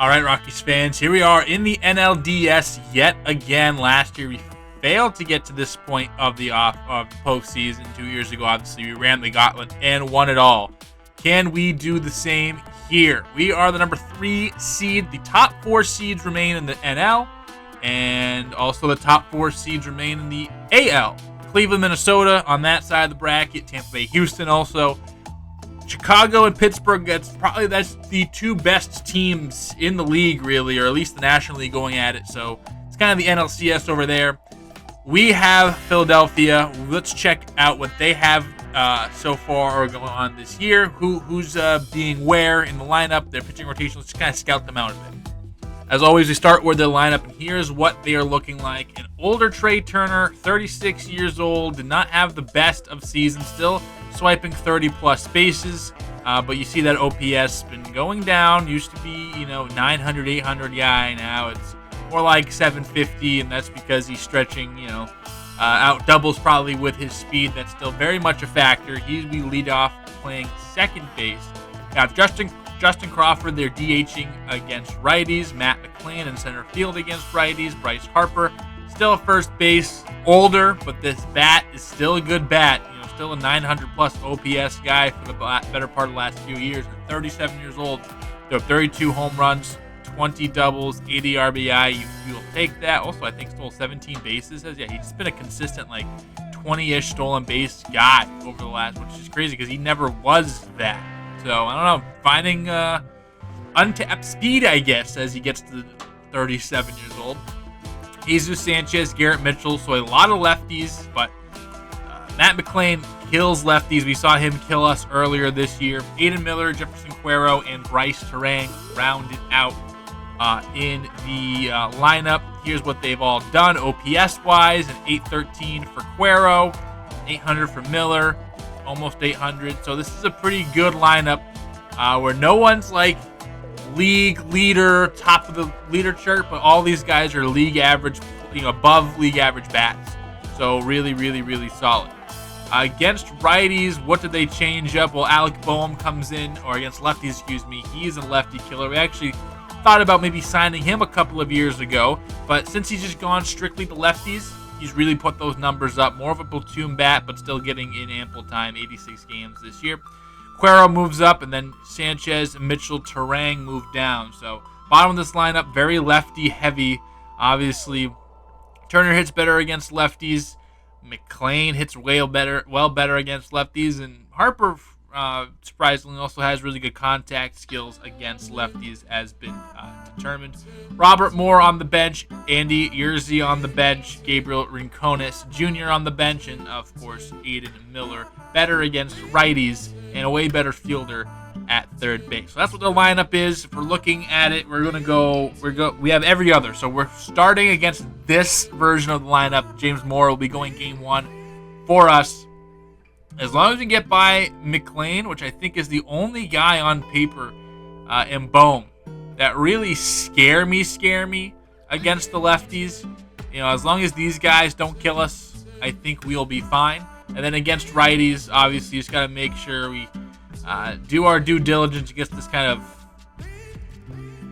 All right, Rockies fans, here we are in the NLDS yet again. Last year, we failed to get to this point of the postseason. 2 years ago, obviously, we ran the gauntlet and won it all. Can we do the same here? We are the number 3 seed. The top 4 seeds remain in the NL, and also the top 4 seeds remain in the AL. Cleveland, Minnesota on that side of the bracket. Tampa Bay, Houston also. Chicago and Pittsburgh, that's the 2 best teams in the league, really, or at least the National League going at it. So it's kind of the NLCS over there. We have Philadelphia. Let's check out what they have so far or going on this year. Who's being where in the lineup, their pitching rotation. Let's just kind of scout them out a bit. As always, we start with their lineup, and here's what they are looking like. An older Trey Turner, 36 years old, did not have the best of seasons, still swiping 30-plus bases, but you see that OPS been going down. Used to be, 900, 800 guy. Now it's more like 750, and that's because he's stretching, out doubles probably with his speed. That's still very much a factor. He'd be lead off playing second base. Now, Justin Crawford, they're DHing against righties. Matt McClain in center field against righties. Bryce Harper, still a first base. Older, but this bat is still a good bat. Still a 900-plus OPS guy for the better part of the last few years. At 37 years old, they have 32 home runs, 20 doubles, 80 RBI. You'll take that. Also, I think stole 17 bases. He's just been a consistent, 20-ish stolen base guy over the last, which is crazy because he never was that. So, I don't know, finding untapped speed, I guess, as he gets to 37 years old. Jesus Sanchez, Garrett Mitchell, so a lot of lefties, but Matt McClain kills lefties. We saw him kill us earlier this year. Aiden Miller, Jefferson Cuero, and Bryce Terang rounded out in the lineup. Here's what they've all done OPS-wise: an 813 for Cuero, 800 for Miller, almost 800. So this is a pretty good lineup where no one's league leader, top of the leader chart, but all these guys are league average, above league average bats. So really, really, really solid. Against righties, what did they change up? Well, Alec Boehm comes in, or against lefties, he's a lefty killer. We actually thought about maybe signing him a couple of years ago, but since he's just gone strictly to lefties, he's really put those numbers up. More of a platoon bat, but still getting in ample time, 86 games this year. Cuero moves up, and then Sanchez, Mitchell, Terang moved down. So bottom of this lineup, very lefty heavy. Obviously, Turner hits better against lefties. McClain hits well better against lefties, and Harper surprisingly also has really good contact skills against lefties, as been determined. Robert Moore on the bench, Andy Yerzy on the bench, Gabriel Rincones Jr. on the bench, and of course Aiden Miller, better against righties and a way better fielder at third base. So that's what the lineup is. If we're looking at it, we have every other. So we're starting against this version of the lineup. James Moore will be going game 1 for us. As long as we get by McClain, which I think is the only guy on paper, and Boehm that really scare me against the lefties. As long as these guys don't kill us, I think we'll be fine. And then against righties, obviously, you just got to make sure we do our due diligence against this kind of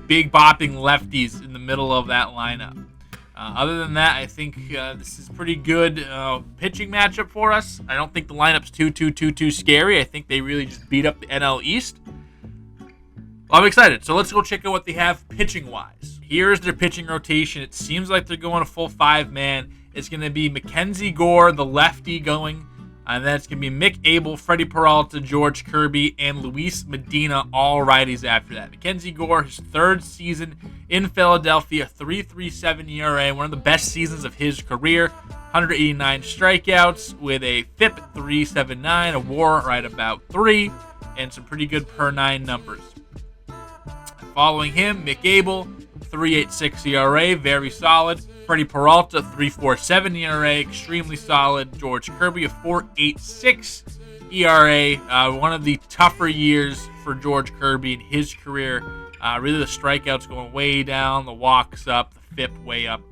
big bopping lefties in the middle of that lineup. Other than that, I think this is pretty good pitching matchup for us. I don't think the lineup's too scary. I think they really just beat up the NL East. Well, I'm excited. So let's go check out what they have pitching-wise. Here's their pitching rotation. It seems like they're going a full 5-man. It's going to be Mackenzie Gore, the lefty, going. And then it's going to be Mick Abel, Freddie Peralta, George Kirby, and Luis Medina, all righties after that. Mackenzie Gore, his 3rd season in Philadelphia, 3.37 ERA, one of the best seasons of his career. 189 strikeouts with a FIP 3.79, a WAR right about 3, and some pretty good per 9 numbers. Following him, Mick Abel, 3.86 ERA, very solid. Freddie Peralta, 3.47 ERA, extremely solid. George Kirby, a 4.86 ERA. One of the tougher years for George Kirby in his career. Really, the strikeouts going way down, the walks up, the FIP way up.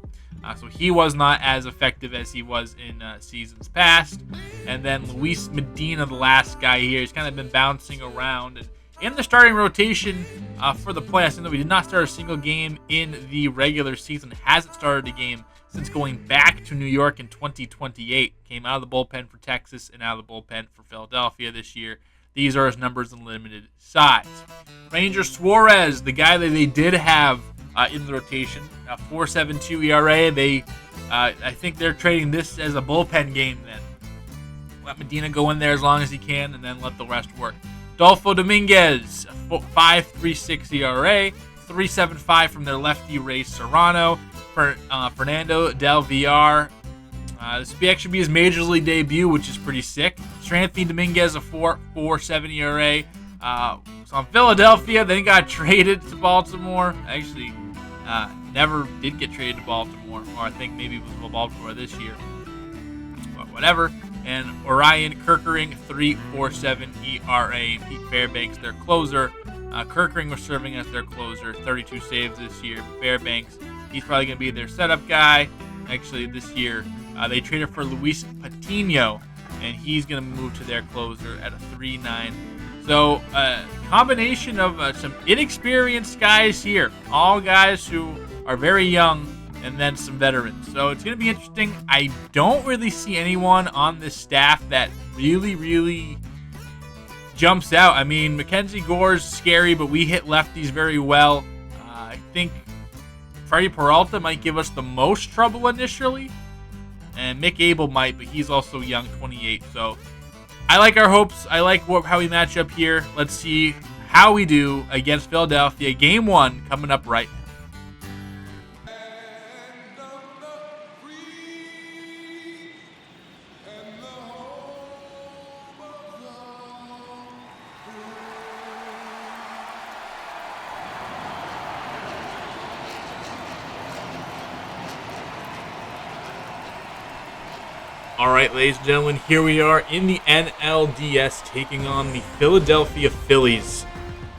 So he was not as effective as he was in seasons past. And then Luis Medina, the last guy here, he's kind of been bouncing around. And in the starting rotation for the playoffs. Even though we did not start a single game in the regular season, hasn't started a game since going back to New York in 2028. Came out of the bullpen for Texas and out of the bullpen for Philadelphia this year. These are his numbers in limited size. Ranger Suarez, the guy that they did have in the rotation, 4.72 ERA. I think they're trading this as a bullpen game then. Let Medina go in there as long as he can, and then let the rest work. Adolfo Dominguez, 5.36 ERA, 3.75 from their lefty Ray Serrano. Fernando Del Villar. This will actually be his major league debut, which is pretty sick. Anthony Dominguez, a 4.47 ERA. So on Philadelphia, then got traded to Baltimore. Actually, never did get traded to Baltimore, or I think maybe it was to Baltimore this year. But whatever. And Orion Kerkering, 3.47 ERA. Pete Fairbanks, their closer. Kerkering was serving as their closer, 32 saves this year. Fairbanks, he's probably going to be their setup guy. Actually, this year, they traded for Luis Patino, and he's going to move to their closer at a 3.9. So, combination of some inexperienced guys here. All guys who are very young, and then some veterans. So, it's going to be interesting. I don't really see anyone on this staff that really jumps out. I mean, Mackenzie Gore's scary, but we hit lefties very well. I think Freddie Peralta might give us the most trouble initially, and Mick Abel might, but he's also young, 28. So I like our hopes. I like how we match up here. Let's see how we do against Philadelphia. Game 1 coming up right now. All right, ladies and gentlemen, here we are in the NLDS taking on the Philadelphia Phillies.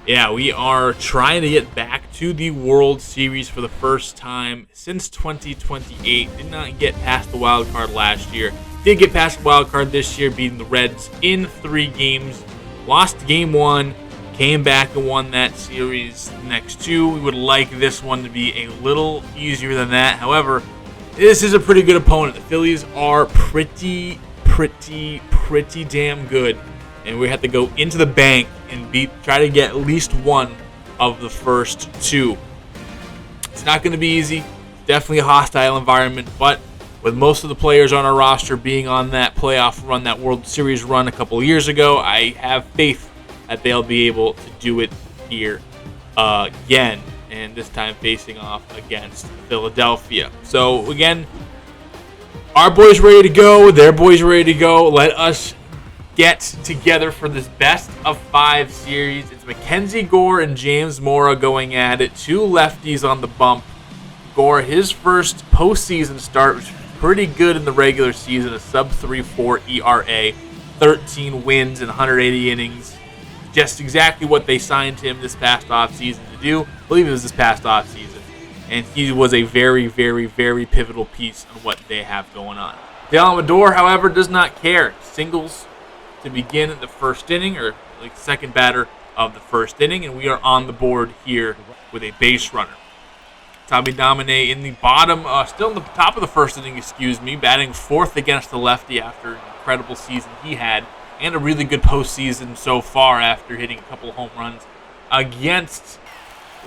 Yeah, we are trying to get back to the World Series for the first time since 2028. Did not get past the wild card last year. Did get past the wild card this year, beating the Reds in 3 games. Lost game 1, came back and won that series. The next 2, we would like this one to be a little easier than that. However, this is a pretty good opponent. The Phillies are pretty damn good. And we have to go into the bank and try to get at least one of the first 2. It's not going to be easy. Definitely a hostile environment. But with most of the players on our roster being on that playoff run, that World Series run a couple of years ago, I have faith that they'll be able to do it here again. And this time facing off against Philadelphia. So, again, our boys ready to go. Their boys ready to go. Let us get together for this best of 5 series. It's Mackenzie Gore and James Mora going at it. 2 lefties on the bump. Gore, his first postseason start was pretty good in the regular season. A sub-3.4 ERA. 13 wins in 180 innings. Just exactly what they signed him this past offseason to do. I believe it was this past offseason. And he was a very pivotal piece on what they have going on. Dale Amador, however, does not care. Singles to begin the first inning, or like second batter of the first inning, and we are on the board here with a base runner. Tommy Domine in the bottom, still in the top of the first inning, batting 4th against the lefty after an incredible season he had, and a really good postseason so far after hitting a couple home runs against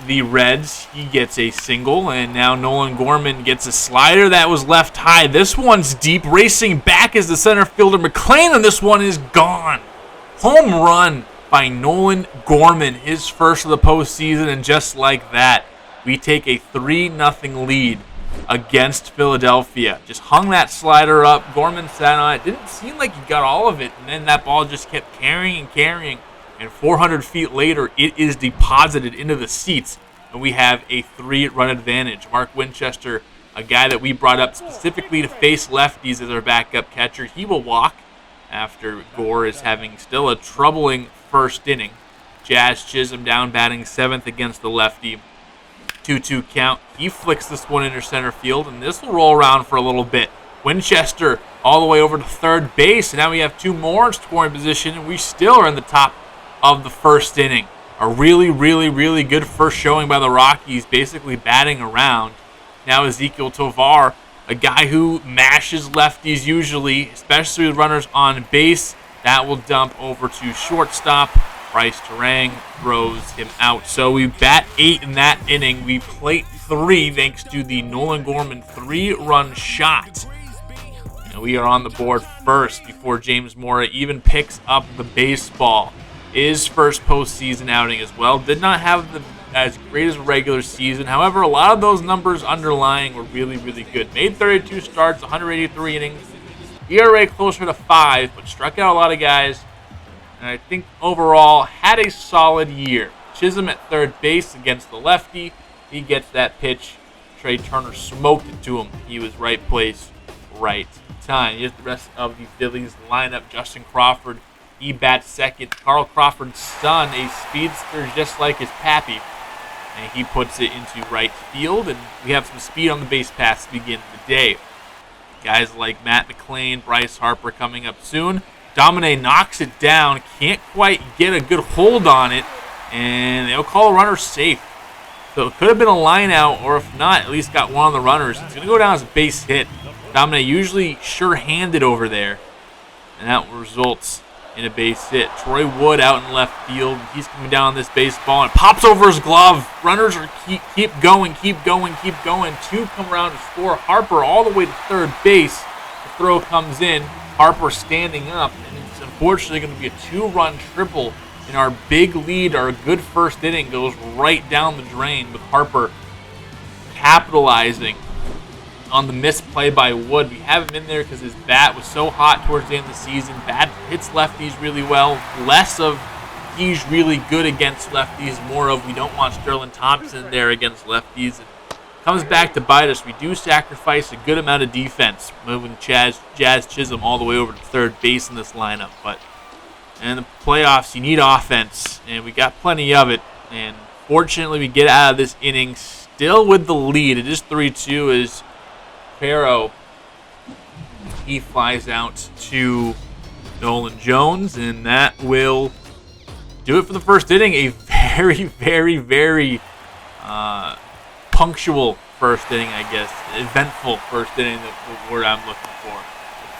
the Reds. He gets a single, and now Nolan Gorman gets a slider that was left high. This one's deep. Racing back is the center fielder McLean, and this one is gone. Home run by Nolan Gorman, his first of the postseason, and just like that, we take a 3-0 lead against Philadelphia. Just hung that slider up. Gorman sat on it. Didn't seem like he got all of it, and then that ball just kept carrying. And 400 feet later, it is deposited into the seats, and we have a 3-run advantage. Mark Winchester, a guy that we brought up specifically to face lefties as our backup catcher, he will walk after Gore is having still a troubling first inning. Jazz Chisholm down batting 7th against the lefty. 2-2 count. He flicks this one into center field, and this will roll around for a little bit. Winchester all the way over to third base, and now we have 2 more in scoring position, and we still are in the top of the first inning. A really, really, really good first showing by the Rockies, basically batting around. Now Ezequiel Tovar, a guy who mashes lefties usually, especially with runners on base. That will dump over to shortstop. Bryce Terang throws him out. So we bat 8 in that inning. We plate 3 thanks to the Nolan Gorman 3-run shot. And we are on the board first before James Mora even picks up the baseball. His first postseason outing as well. Did not have as great as a regular season. However, a lot of those numbers underlying were really, really good. Made 32 starts, 183 innings. ERA closer to 5, but struck out a lot of guys. And I think overall had a solid year. Chisholm at third base against the lefty. He gets that pitch. Trey Turner smoked it to him. He was right place, right time. Here's the rest of the Phillies lineup. Justin Crawford, he bats second. Carl Crawford's son, a speedster just like his pappy. And he puts it into right field. And we have some speed on the base paths to begin the day. Guys like Matt McClain, Bryce Harper coming up soon. Domine knocks it down. Can't quite get a good hold on it. And they'll call a runner safe. So it could have been a line out, or if not, at least got one of the runners. It's going to go down as a base hit. Domine usually sure-handed over there. And that results in a base hit. Troy Wood out in left field. He's coming down on this baseball and pops over his glove. Runners are keep going. 2 come around to score. Harper all the way to third base. The throw comes in. Harper standing up, and it's unfortunately going to be a 2-run triple. And our big lead, our good first inning, goes right down the drain with Harper capitalizing on the misplay by Wood. We have him in there because his bat was so hot towards the end of the season. Bat hits lefties really well. Less of he's really good against lefties, more of we don't want Sterling Thompson there against lefties. And comes back to bite us. We do sacrifice a good amount of defense, moving Jazz Chisholm all the way over to third base in this lineup. But in the playoffs, you need offense, and we got plenty of it. And fortunately, we get out of this inning still with the lead. It is 3-2 as Farrow, he flies out to Nolan Jones, and that will do it for the first inning. A very, very, very punctual first inning, I guess. Eventful first inning, the word I'm looking for.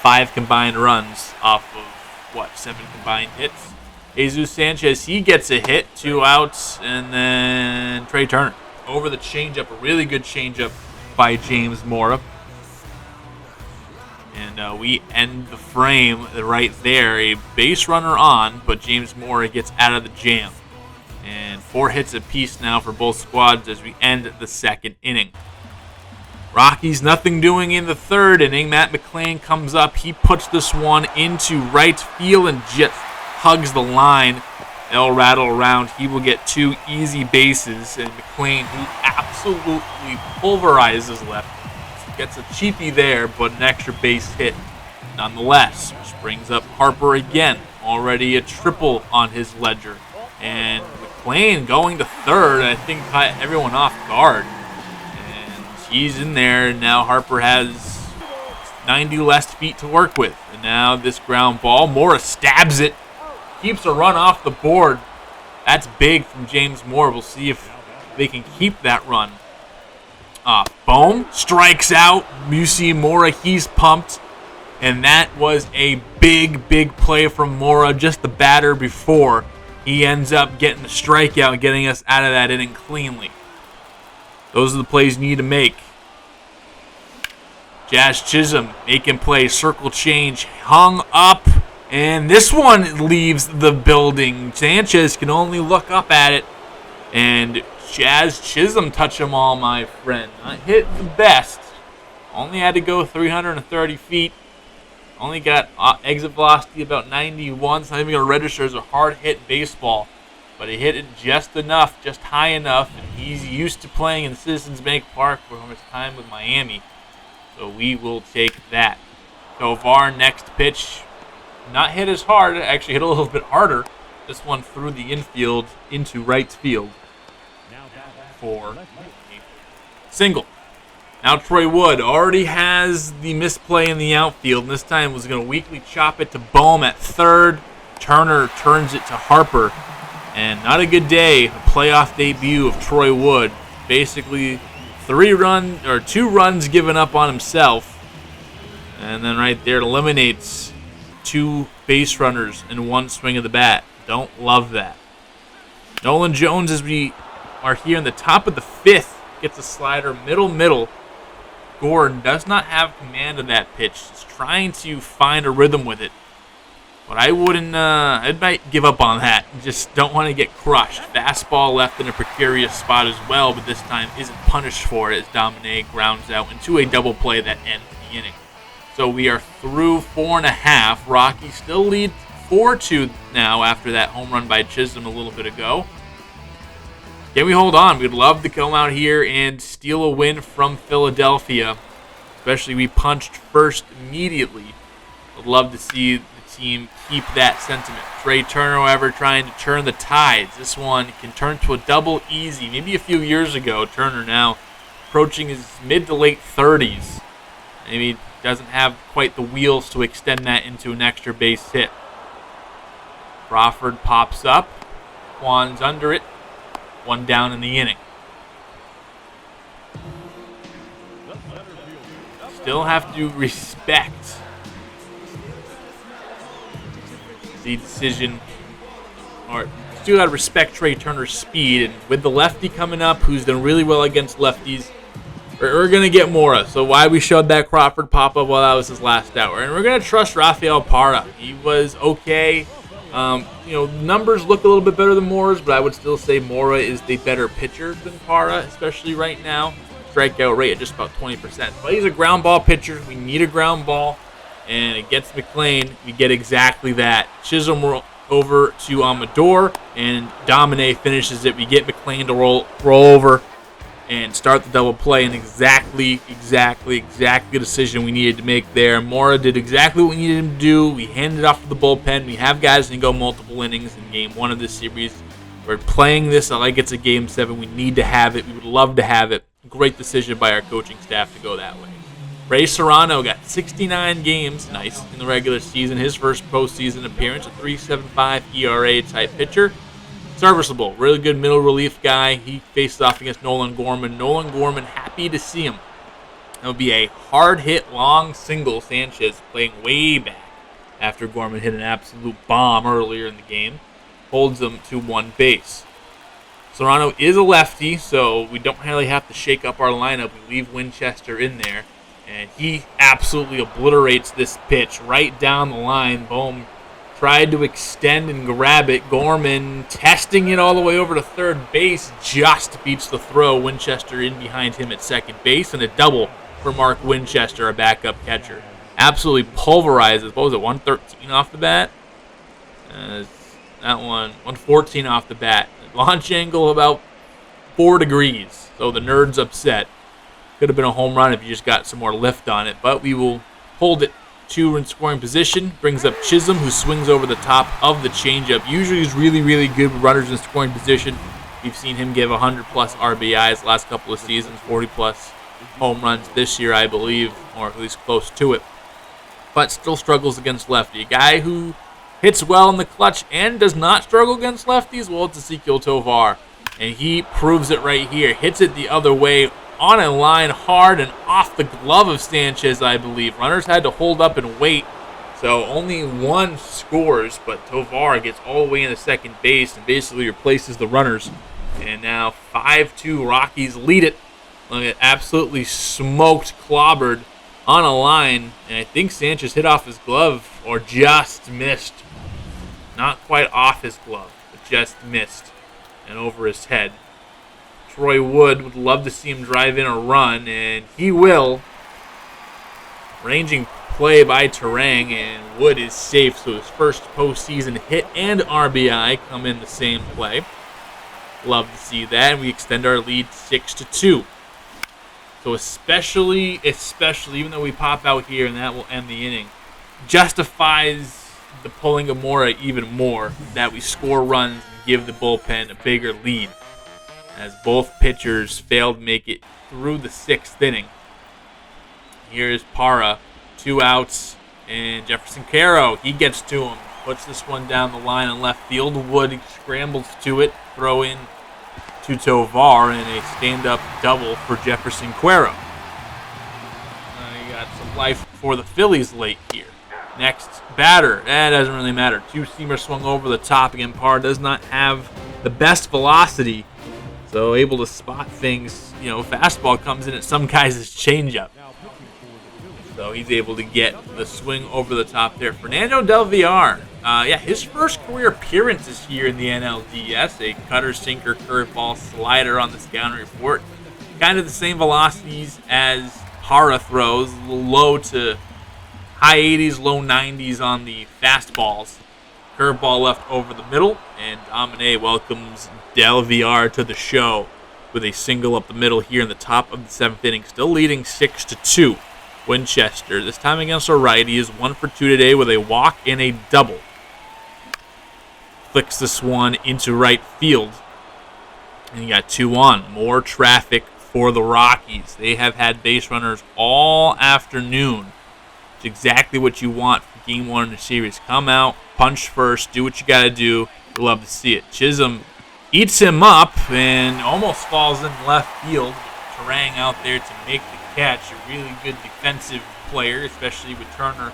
5 combined runs off of, 7 combined hits. Jesus Sanchez, he gets a hit, 2 outs, and then Trey Turner over the changeup, a really good changeup by James Mora. And we end the frame right there. A base runner on, but James Mora gets out of the jam. And 4 hits apiece now for both squads as we end the second inning. Rockies nothing doing in the third inning. Matt McClain comes up. He puts this one into right field and just hugs the line. They'll rattle around. He will get 2 easy bases. And McClain, who absolutely pulverizes left, gets a cheapie there, but an extra base hit nonetheless. Which brings up Harper again. Already a triple on his ledger. And McClain going to third, I think caught everyone off guard. And he's in there, and now Harper has 90 less feet to work with. And now this ground ball, Mora stabs it, keeps a run off the board. That's big from James Moore. We'll see if they can keep that run off. Bohm strikes out. You see Mora, he's pumped. And that was a big, big play from Mora, just the batter before. He ends up getting the strikeout and getting us out of that inning cleanly. Those are the plays you need to make. Jazz Chisholm making plays, circle change, hung up, and this one leaves the building. Sanchez can only look up at it, and Jazz Chisholm touch them all, my friend. Not hit the best. Only had to go 330 feet. Only got exit velocity about 91. It's not even going to register as a hard hit baseball. But he hit it just enough, just high enough. And he's used to playing in Citizens Bank Park from his time with Miami. So we will take that. Tovar, next pitch. Not hit as hard. Actually hit a little bit harder. This one through the infield into right field for a single. Now Troy Wood already has the misplay in the outfield, and this time was going to weakly chop it to Bohm at third. Turner turns it to Harper, And not a good day. A playoff debut of Troy Wood. Basically, 2 runs given up on himself. And then right there, it eliminates 2 base runners in 1 swing of the bat. Don't love that. Nolan Jones, as we are here in the top of the 5th, gets a slider middle. Gordon does not have command of that pitch. He's trying to find a rhythm with it. But I wouldn't, I might give up on that. Just don't want to get crushed. Fastball left in a precarious spot as well, but this time isn't punished for it as Dominic grounds out into a double play that ends the inning. So we are through 4.5. Rockies still lead 4-2 now after that home run by Chisholm a little bit ago. Can we hold on? We'd love to come out here and steal a win from Philadelphia. Especially we punched first immediately. I'd love to see the team keep that sentiment. Trey Turner, however, trying to turn the tides. This one can turn to a double easy. Maybe a few years ago, Turner now approaching his mid to late 30s. Maybe doesn't have quite the wheels to extend that into an extra base hit. Crawford pops up. Kwan's under it. 1 down in the inning. Still have to respect the decision, or still got to respect Trey Turner's speed. And with the lefty coming up, who's done really well against lefties, we're going to get Mora. So why we showed that Crawford pop-up, well, that was his last hour. And we're going to trust Rafael Parra. He was okay. Numbers look a little bit better than Mora's, but I would still say Mora is the better pitcher than Parra, especially right now. Strikeout rate at just about 20%. But he's a ground ball pitcher. We need a ground ball. And against McLean, we get exactly that. Chisholm over to Amador, and Domine finishes it. We get McLean to roll over and start the double play, and exactly the decision we needed to make there. Mora did exactly what we needed him to do. We handed it off to the bullpen. We have guys that can go multiple innings in game 1 of this series. We're playing this like it's a game 7. We need to have it. We would love to have it. Great decision by our coaching staff to go that way. Ray Serrano got 69 games, nice, in the regular season. His first postseason appearance, a 3.75 ERA type pitcher. Serviceable, really good middle relief guy. He faced off against Nolan Gorman. Nolan Gorman, happy to see him. That would be a hard hit, long single. Sanchez playing way back after Gorman hit an absolute bomb earlier in the game. Holds him to 1 base. Serrano is a lefty, so we don't really have to shake up our lineup. We leave Winchester in there. And he absolutely obliterates this pitch right down the line. Bohm tried to extend and grab it. Gorman testing it all the way over to third base. Just beats the throw. Winchester in behind him at second base. And a double for Mark Winchester, a backup catcher. Absolutely pulverizes. What was it, 113 off the bat? That one, 114 off the bat. Launch angle about 4 degrees. So the nerd's upset. Could have been a home run if you just got some more lift on it, but we will hold it 2 in scoring position. Brings up Chisholm, who swings over the top of the changeup. Usually he's really good with runners in scoring position. We've seen him give 100-plus RBIs the last couple of seasons, 40-plus home runs this year, I believe, or at least close to it. But still struggles against lefty. A guy who hits well in the clutch and does not struggle against lefties, well, it's Ezequiel Tovar. And he proves it right here. Hits it the other way, on a line hard and off the glove of Sanchez, I believe. Runners had to hold up and wait, so only 1 scores, but Tovar gets all the way into second base and basically replaces the runners. And now 5-2 Rockies lead it. Look at absolutely smoked, clobbered on a line, and I think Sanchez hit off his glove or just missed. Not quite off his glove, but just missed and over his head. Troy Wood would love to see him drive in a run, and he will. Ranging play by Terang, and Wood is safe, so his first postseason hit and RBI come in the same play. Love to see that, and we extend our lead 6-2. So especially, even though we pop out here and that will end the inning, justifies the pulling of Mora even more, that we score runs and give the bullpen a bigger lead, as both pitchers failed to make it through the 6th inning. Here's Parra, 2 outs, and Jefferson Caro, he gets to him. puts this one down the line in left field. Wood scrambles to it, throw in to Tovar, and a stand-up double for Jefferson Cuero. You got some life for the Phillies late here. Next batter, that doesn't really matter. Two-seamer swung over the top again. Parr does not have the best velocity, so able to spot things. Fastball comes in at some guys' changeup. So he's able to get the swing over the top there. Fernando Del Villar, his first career appearance is here in the NLDS. A cutter, sinker, curveball, slider on the scouting report. Kind of the same velocities as Parra throws, low to high 80s, low 90s on the fastballs. Curveball left over the middle, and Domine welcomes Del Villar to the show with a single up the middle here in the top of the 7th inning. Still leading 6-2. Winchester, this time against a righty, is 1 for 2 today with a walk and a double. Flicks this one into right field. And you got 2 on. More traffic for the Rockies. They have had base runners all afternoon. It's exactly what you want for Game 1 in the series. Come out, punch first, do what you got to do. You'll love to see it. Chisholm eats him up and almost falls in left field. Turang out there to make the catch. A really good defensive player, especially with Turner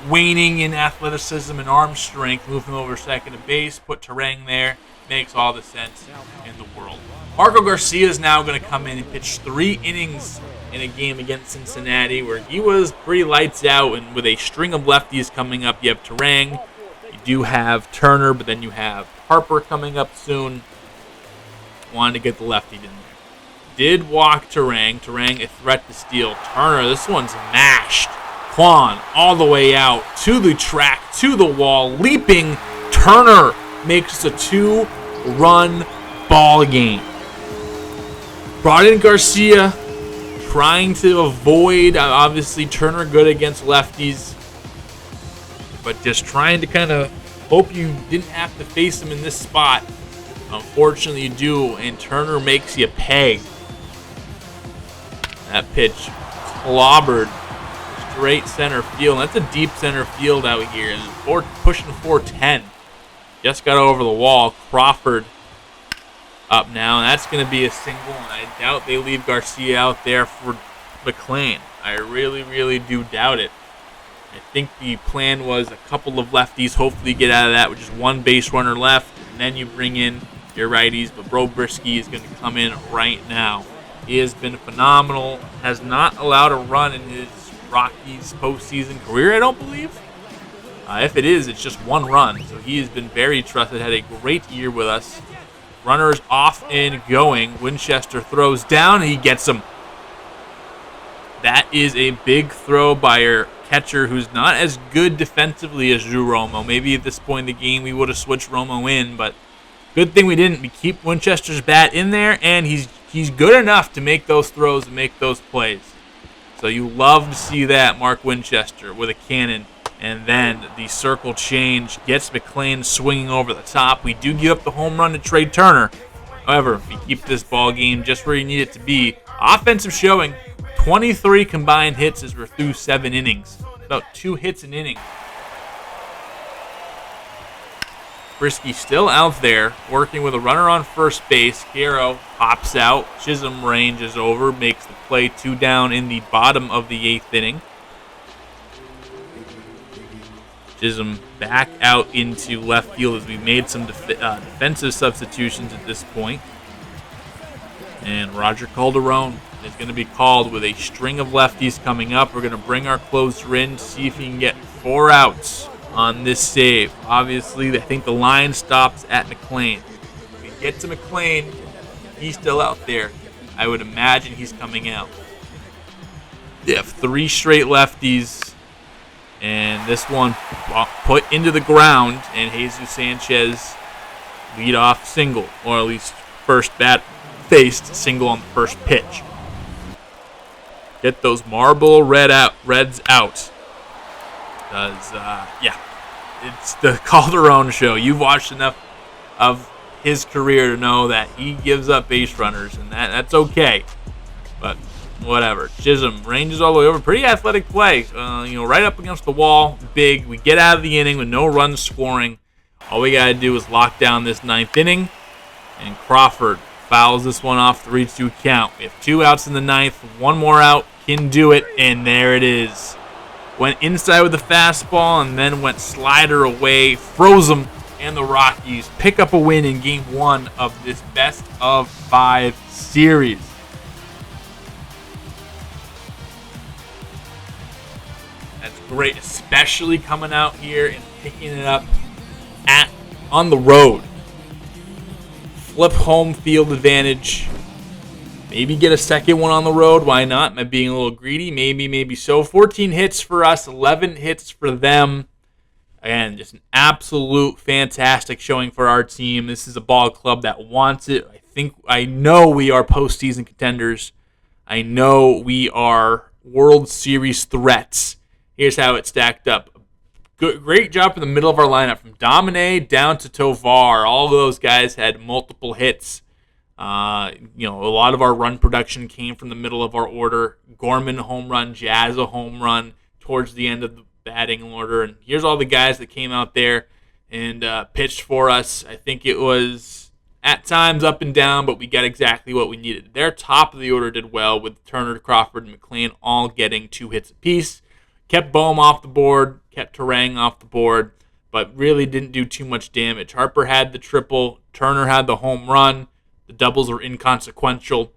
waning in athleticism and arm strength. Move him over second to base, put Turang there. Makes all the sense in the world. Marco Garcia is now going to come in and pitch 3 innings in a game against Cincinnati where he was pretty lights out, and with a string of lefties coming up. You have Turang, you do have Turner, but then you have Harper coming up soon. Wanted to get the lefty in there. Did walk Turang. Turang a threat to steal. Turner, this one's mashed. Kwan all the way out to the track, to the wall, leaping. Turner makes a 2-run ball game. Brought in Garcia, trying to avoid, obviously Turner good against lefties, but just trying to kind of hope you didn't have to face him in this spot. Unfortunately you do, and Turner makes you pay. That pitch clobbered straight center field. That's a deep center field out here. Pushing 410. Just got over the wall. Crawford up now. And that's going to be a single, and I doubt they leave Garcia out there for McLean. I really, really do doubt it. I think the plan was a couple of lefties, hopefully get out of that with just 1 base runner left, and then you bring in your righties. But Bro Brisky is going to come in right now. He has been phenomenal. Has not allowed a run in his Rockies postseason career, I don't believe. If it is, it's just 1 run. So he has been very trusted. Had a great year with us. Runners off and going. Winchester throws down. He gets him. That is a big throw by your catcher who's not as good defensively as Drew Romo. Maybe at this point in the game we would have switched Romo in, but good thing we didn't. We keep Winchester's bat in there, and he's good enough to make those throws and make those plays. So you love to see that, Mark Winchester with a cannon. And then the circle change gets McLean swinging over the top. We do give up the home run to Trey Turner. However, we keep this ball game just where you need it to be. Offensive showing, 23 combined hits as we're through 7 innings. About 2 hits an inning. Brisky still out there, working with a runner on first base. Guerrero pops out. Chisholm ranges over, makes the play. 2 down in the bottom of the 8th inning. Chisholm back out into left field as we made some defensive substitutions at this point. And Roger Calderon is going to be called with a string of lefties coming up. We're going to bring our closer in to see if he can get 4 outs on this save. Obviously, I think the line stops at McLean. If we get to McLean, he's still out there. I would imagine he's coming out. They have 3 straight lefties. And this one put into the ground, and Jesus Sanchez leadoff single, or at least first bat faced single on the first pitch. Get those Marlboro Reds out. Because, it's the Calderon show. You've watched enough of his career to know that he gives up base runners, and that's okay. But whatever. Chisholm ranges all the way over. Pretty athletic play. Right up against the wall. Big. We get out of the inning with no runs scoring. All we got to do is lock down this 9th inning. And Crawford fouls this one off, 3-2 count. We have 2 outs in the 9th. 1 more out. Can do it. And there it is. Went inside with the fastball and then went slider away. Froze him. And the Rockies pick up a win in Game 1 of this best of 5 series. That's great, especially coming out here and picking it up on the road. Flip home field advantage. Maybe get a second one on the road. Why not? Am I being a little greedy? Maybe so. 14 hits for us, 11 hits for them. Again, just an absolute fantastic showing for our team. This is a ball club that wants it. I know we are postseason contenders. I know we are World Series threats. Here's how it stacked up. Great job from the middle of our lineup, from Domine down to Tovar. All of those guys had multiple hits. A lot of our run production came from the middle of our order. Gorman home run, Jazz a home run towards the end of the batting order. And here's all the guys that came out there and pitched for us. I think it was at times up and down, but we got exactly what we needed. Their top of the order did well, with Turner, Crawford, and McLean all getting 2 hits apiece. Kept Bohm off the board, kept Terang off the board, but really didn't do too much damage. Harper had the triple. Turner had the home run. The doubles were inconsequential.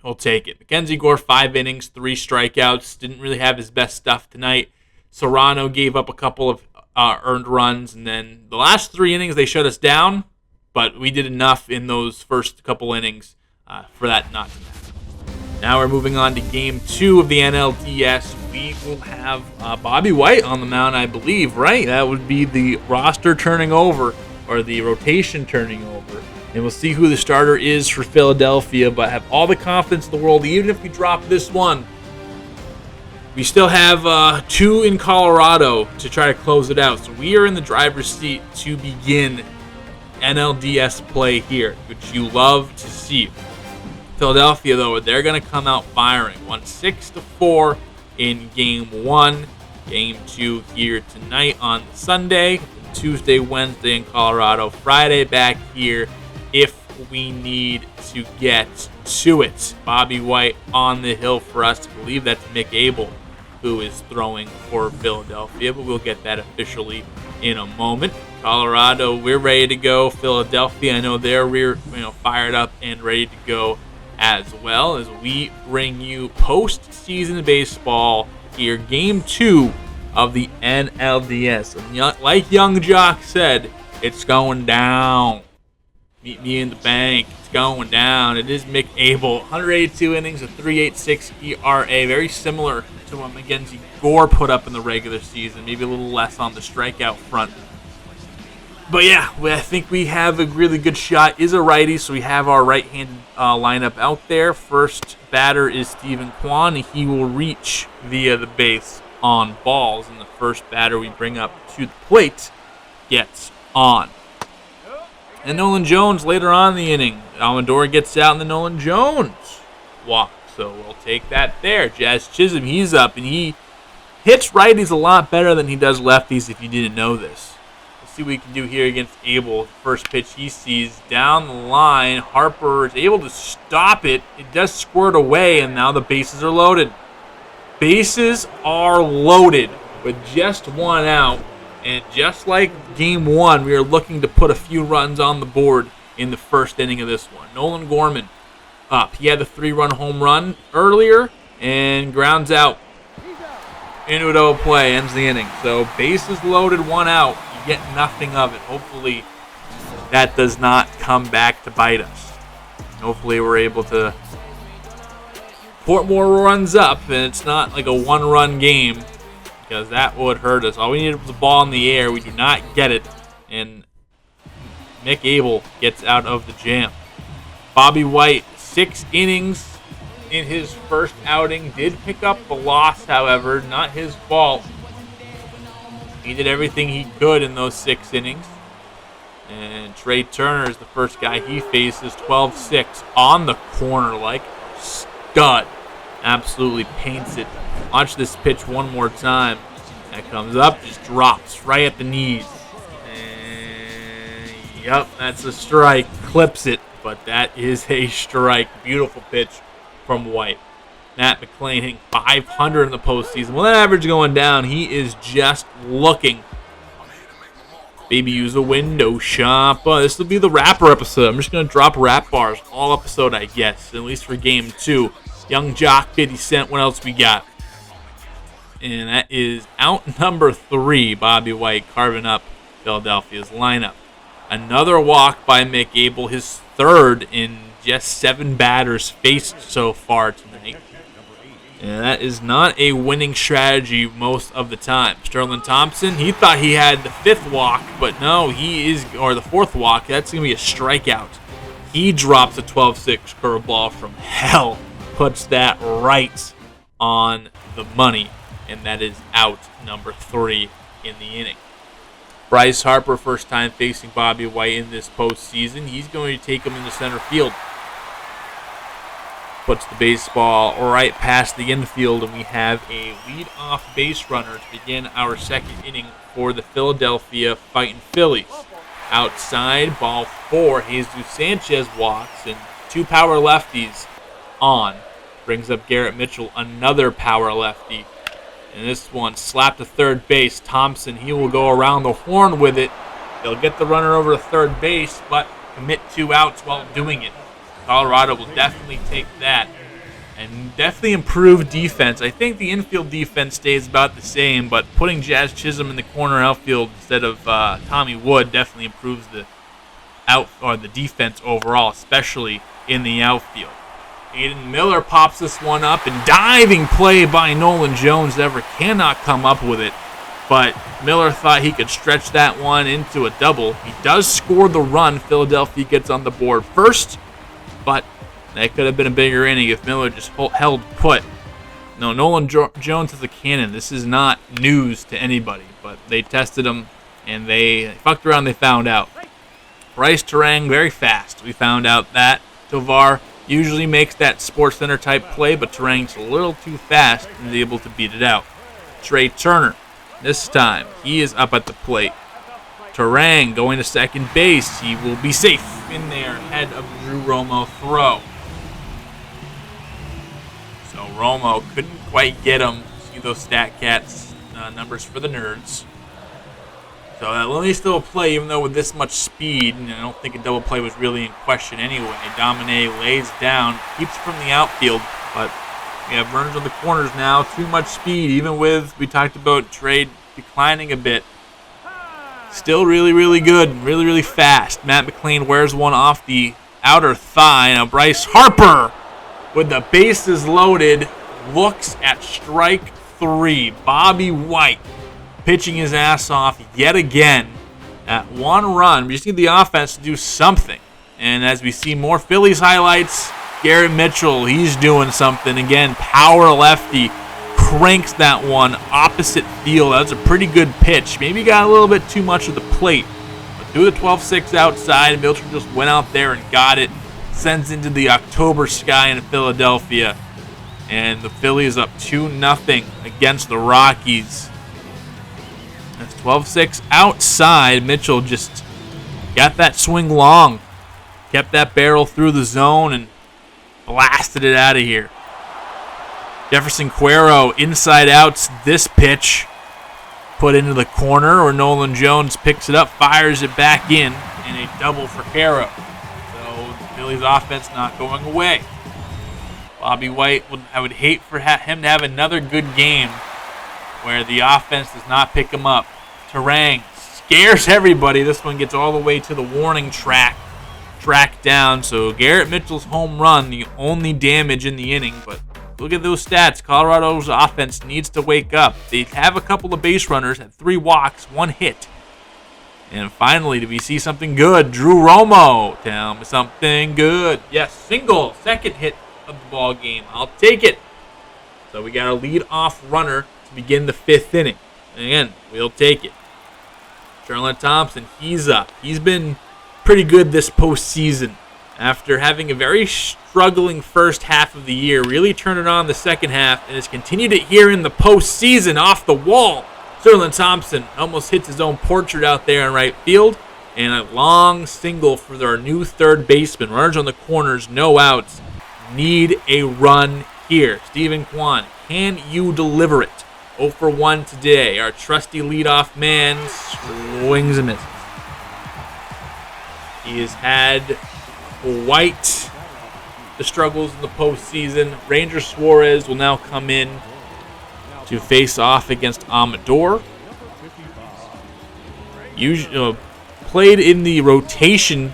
We'll take it. Mackenzie Gore, 5 innings, 3 strikeouts. Didn't really have his best stuff tonight. Serrano gave up a couple of earned runs, and then the last 3 innings they shut us down, but we did enough in those first couple innings for that not to matter. Now we're moving on to Game 2 of the NLDS. We will have Bobby White on the mound, I believe, right? That would be the roster turning over, or the rotation turning over. And we'll see who the starter is for Philadelphia, but have all the confidence in the world. Even if we drop this one, we still have 2 in Colorado to try to close it out. So we are in the driver's seat to begin NLDS play here, which you love to see. Philadelphia, though, they're going to come out firing. Won 6-4 in Game 1. Game 2 here tonight on Sunday. Tuesday, Wednesday in Colorado. Friday back here if we need to get to it. Bobby White on the hill for us. I believe that's Mick Abel who is throwing for Philadelphia, but we'll get that officially in a moment. Colorado, we're ready to go. Philadelphia, I know they're fired up and ready to go as well, as we bring you postseason baseball here. Game 2 of the NLDS. And like Young Jock said, it's going down. Meet me in the bank. It's going down. It is Mick Abel. 182 innings, a 3.86 ERA. Very similar to what Mackenzie Gore put up in the regular season. Maybe a little less on the strikeout front. But yeah, I think we have a really good shot. Is a righty, so we have our right-handed lineup out there. First batter is Steven Kwan. He will reach via the base on balls. And the first batter we bring up to the plate gets on. And Nolan Jones later on in the inning. Almodóvar gets out, and then Nolan Jones walks. So we'll take that there. Jazz Chisholm, he's up, and he hits righties a lot better than he does lefties, if you didn't know this. Let's see what we can do here against Abel. First pitch he sees down the line. Harper is able to stop it. It does squirt away, and now the bases are loaded. Bases are loaded with just 1 out. And just like Game 1, we are looking to put a few runs on the board in the first inning of this one. Nolan Gorman up. He had the 3-run home run earlier and grounds out into a double play, ends the inning. So bases loaded, 1 out. You get nothing of it. Hopefully that does not come back to bite us. Hopefully we're able to put more runs up and it's not like a 1-run game, because that would hurt us. All we needed was the ball in the air. We do not get it, and Mick Abel gets out of the jam. Bobby White, 6 innings in his first outing. Did pick up the loss, however. Not his fault. He did everything he could in those 6 innings. And Trey Turner is the first guy he faces. 12-6 on the corner like a stud. absolutely paints it. Watch this pitch one more time. That comes up, just drops right at the knees. And yep, that's a strike. Clips it, but that is a strike. Beautiful pitch from White. Matt McLain hitting .500 in the postseason. With that average going down, he is just looking. Baby, use a window shop. This will be the rapper episode. I'm just going to drop rap bars all episode, I guess, at least for game 2. Young Jock, 50 Cent. What else we got? And that is out number 3. Bobby White carving up Philadelphia's lineup. Another walk by Mick Abel, his 3rd in just 7 batters faced so far tonight. And that is not a winning strategy most of the time. Sterling Thompson, he thought he had the 5th walk, but no, or the 4th walk. That's going to be a strikeout. He drops a 12-6 curveball from hell. Puts that right on the money. And that is out number 3 in the inning. Bryce Harper, first time facing Bobby White in this postseason. He's going to take him into center field. Puts the baseball right past the infield, and we have a lead-off base runner to begin our second inning for the Philadelphia Fighting Phillies. Outside, ball 4. Jesus Sanchez walks, and 2 power lefties on. Brings up Garrett Mitchell, another power lefty. And this one slapped to third base. Thompson, he will go around the horn with it. They'll get the runner over to third base, but commit 2 outs while doing it. Colorado will definitely take that and definitely improve defense. I think the infield defense stays about the same, but putting Jazz Chisholm in the corner outfield instead of Tommy Wood definitely improves the defense overall, especially in the outfield. Aiden Miller pops this one up, and diving play by Nolan Jones never cannot come up with it. But Miller thought he could stretch that one into a double. He does score the run. Philadelphia gets on the board first, but that could have been a bigger inning if Miller just held put. No, Nolan Jones is a cannon. This is not news to anybody, but they tested him, and they fucked around. They found out. Bryce Terang very fast. We found out that. Tovar usually makes that SportsCenter type play, but Terang's a little too fast and is able to beat it out. Trey Turner, this time, he is up at the plate. Terang going to second base. He will be safe in there ahead of Drew Romo throw. So Romo couldn't quite get him. See those StatCats numbers for the nerds. So that Lily's still a play, even though with this much speed, and I don't think a double play was really in question anyway. Domine lays down, keeps from the outfield, but we have runners on the corners now. Too much speed, even with, we talked about trade declining a bit. Still really, really good, really, really fast. Matt McLain wears one off the outer thigh. Now Bryce Harper, with the bases loaded, looks at strike 3. Bobby White pitching his ass off yet again at 1 run. We just need the offense to do something. And as we see more Phillies highlights, Garrett Mitchell, he's doing something. Again, power lefty, cranks that one opposite field. That's a pretty good pitch. Maybe got a little bit too much of the plate. But through the 12-6 outside, Mitchell just went out there and got it. Sends into the October sky in Philadelphia. And the Phillies up 2-0 against the Rockies. That's 12-6 outside. Mitchell just got that swing long. Kept that barrel through the zone and blasted it out of here. Jefferson Cuero inside outs this pitch. Put into the corner, or Nolan Jones picks it up, fires it back in, and a double for Cuero. So the Phillies offense not going away. Bobby White, I would hate for him to have another good game where the offense does not pick him up. Terang scares everybody. This one gets all the way to the warning track down. So Garrett Mitchell's home run, the only damage in the inning. But look at those stats. Colorado's offense needs to wake up. They have a couple of base runners, had 3 walks, 1 hit. And finally, do we see something good? Drew Romo, tell me something good. Yes, single, second hit of the ball game. I'll take it. So we got a lead-off runner to begin the 5th inning. And again, we'll take it. Sterling Thompson, he's up. He's been pretty good this postseason. after having a very struggling first half of the year, really turned it on the second half and has continued it here in the postseason off the wall. Sterling Thompson almost hits his own portrait out there in right field, and a long single for our new third baseman. Runners on the corners, no outs. Need a run here. Stephen Kwan, can you deliver it? 0 for 1 today. Our trusty leadoff man swings and misses. He has had quite the struggles in the postseason. Ranger Suarez will now come in to face off against Amador. Played in the rotation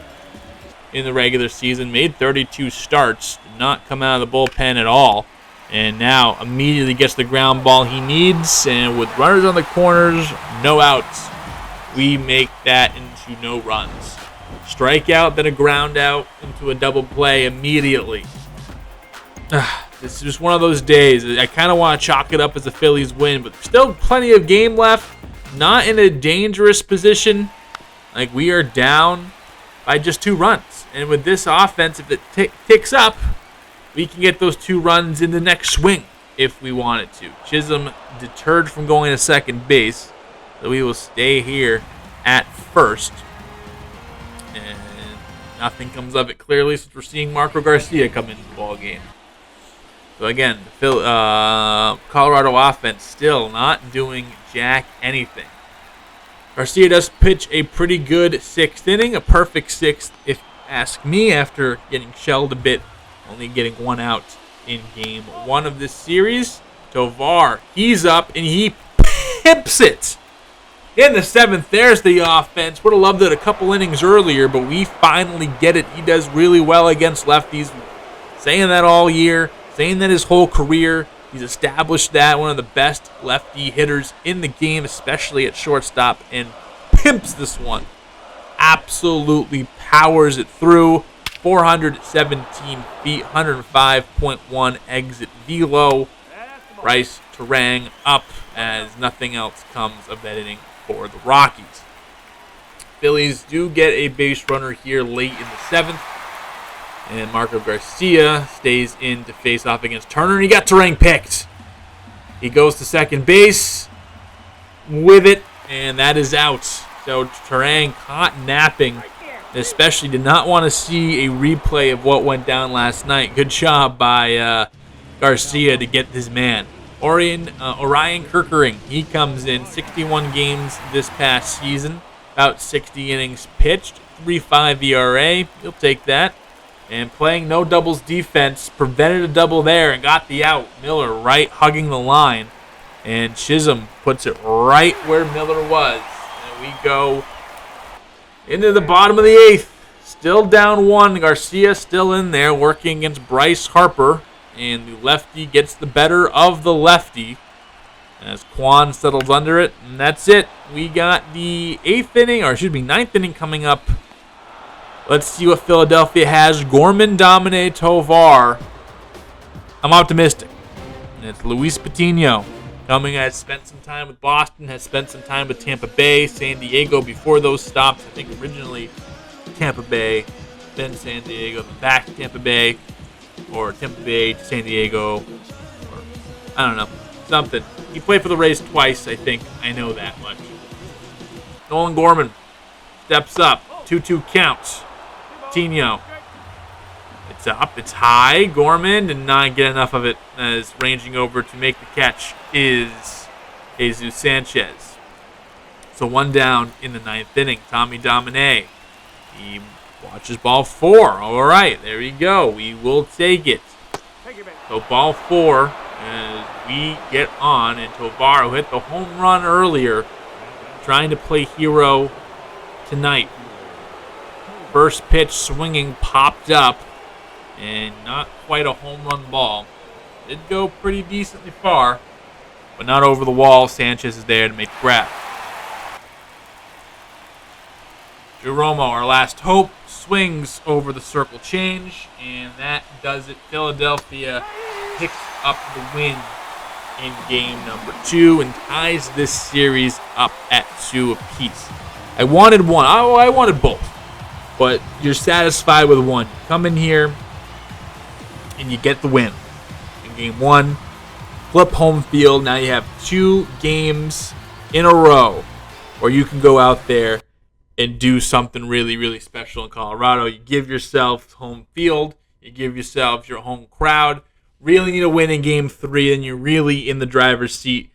in the regular season, made 32 starts, did not come out of the bullpen at all, and now immediately gets the ground ball he needs, and with runners on the corners, no outs, we make that into no runs. Strikeout, then a ground out into a double play immediately. This is just one of those days. I kind of want to chalk it up as a Phillies win, but still plenty of game left. Not in a dangerous position. Like, we are down by just 2 runs. And with this offense, if it ticks up, we can get those 2 runs in the next swing if we wanted to. Chisholm deterred from going to second base, so we will stay here at first. And nothing comes of it clearly since we're seeing Marco Garcia come into the ball game. So again, the Colorado offense still not doing jack anything. Garcia does pitch a pretty good 6th inning, a perfect 6th if you ask me, after getting shelled a bit, only getting 1 out in game 1 of this series. Tovar, he's up and he pimps it. In the 7th, there's the offense. Would have loved it a couple innings earlier, but we finally get it. He does really well against lefties. Saying that all year, saying that his whole career. He's established that, one of the best lefty hitters in the game, especially at shortstop, and pimps this one. Absolutely powers it through. 417 feet, 105.1 exit velo. Bryce Terang up as nothing else comes of that inning for the Rockies. Phillies do get a base runner here late in the 7th. And Marco Garcia stays in to face off against Turner. And he got Terang picked. He goes to second base with it, and that is out. So Terang caught napping, especially did not want to see a replay of what went down last night. Good job by Garcia to get this man. Orion Kirkering, he comes in. 61 games this past season. About 60 innings pitched. 3.5 ERA. He'll take that. And playing no doubles defense, prevented a double there and got the out. Miller right hugging the line. And Chisholm puts it right where Miller was. And we go into the bottom of the 8th. Still down 1. Garcia still in there working against Bryce Harper. And the lefty gets the better of the lefty as Kwan settles under it. And that's it. We got the 9th inning coming up. Let's see what Philadelphia has. Gorman, Domine, Tovar. I'm optimistic. And it's Luis Patino. Coming, has spent some time with Boston, has spent some time with Tampa Bay, San Diego before those stops. I think originally Tampa Bay, then San Diego, then back to Tampa Bay, or Tampa Bay to San Diego, or I don't know, something. He played for the Rays twice, I think. I know that much. Nolan Gorman steps up. 2-2 counts. Patino. It's up. It's high. Gorman did not get enough of it, as ranging over to make the catch is Jesus Sanchez. So 1 down in the 9th inning. Tommy Domine. He watches ball 4. All right. There we go. We will take it. So ball 4 as we get on. And Tovar, who hit the home run earlier, trying to play hero tonight. First pitch swinging popped up, and not quite a home run ball. Did go pretty decently far, but not over the wall. Sanchez is there to make the grab. Jeromo, our last hope, swings over the circle change, and that does it. Philadelphia picks up the win in game number 2 and ties this series up at 2 apiece. I wanted one. I wanted both. but you're satisfied with one. You come in here and you get the win in game 1. Flip home field. Now you have 2 games in a row where you can go out there and do something really, really special in Colorado. You give yourself home field. You give yourself your home crowd. Really need a win in game 3, and you're really in the driver's seat.